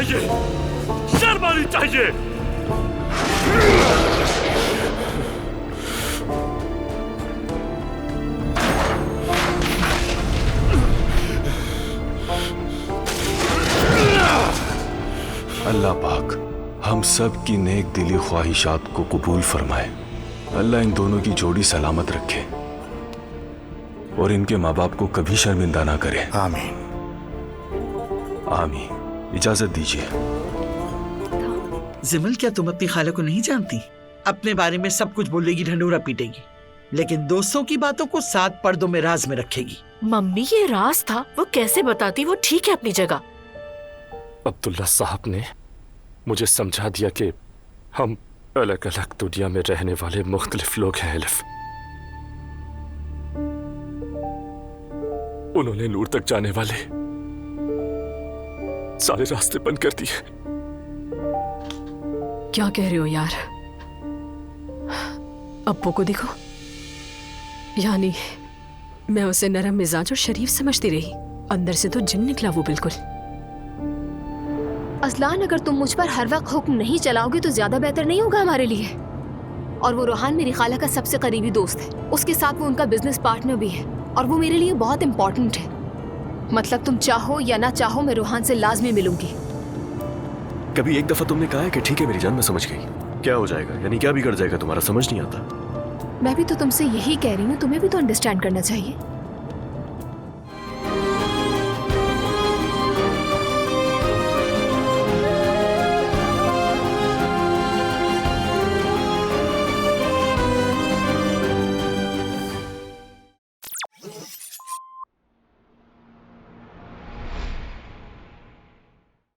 चाहिए, शर्मानी चाहिए। अल्लाह पाक हम सब की नेक दिली ख्वाहिशात को कबूल फरमाए। अल्लाह इन दोनों की जोड़ी सलामत रखे और इनके माँ बाप को कभी शर्मिंदा ना करे। आमीन। आमीन। इजाजत दीजिए। जिमल, क्या तुम अपनी खाला को नहीं जानती? अपने बारे में सब कुछ बोलेगी, ढंढूरा पीटेगी, लेकिन दोस्तों की बातों को 7 पर्दों में राज में रखेगी। मम्मी ये राज था, वो कैसे बताती? वो ठीक है अपनी जगह। अब्दुल्ला साहब ने मुझे समझा दिया कि हम अलग अलग दुनिया में रहने वाले मुख्तलिफ लोग हैं एलिफ। उन्होंने नूर तक जाने वाले सारे रास्ते बंद कर दिए। क्या कह रहे हो यार? अब्बू को देखो, यानी मैं उसे नरम मिजाज और शरीफ समझती रही, अंदर से तो जिन निकला वो बिल्कुल। असलान, अगर तुम मुझ पर हर वक्त हुक्म नहीं चलाओगे तो ज्यादा बेहतर नहीं होगा हमारे लिए। और वो रोहान मेरी खाला का सबसे करीबी दोस्त है, उसके साथ वो उनका बिजनेस पार्टनर भी है, और वो मेरे लिए बहुत इंपॉर्टेंट है। मतलब तुम चाहो या ना चाहो, मैं रोहान से लाजमी मिलूंगी। कभी एक दफा तुमने कहा है कि ठीक है मेरी जान, मैं समझ गई। क्या हो जाएगा, यानी क्या बिगड़ जाएगा तुम्हारा? समझ नहीं आता। मैं भी तो तुमसे यही कह रही हूँ, तुम्हें भी तो अंडरस्टैंड करना चाहिए।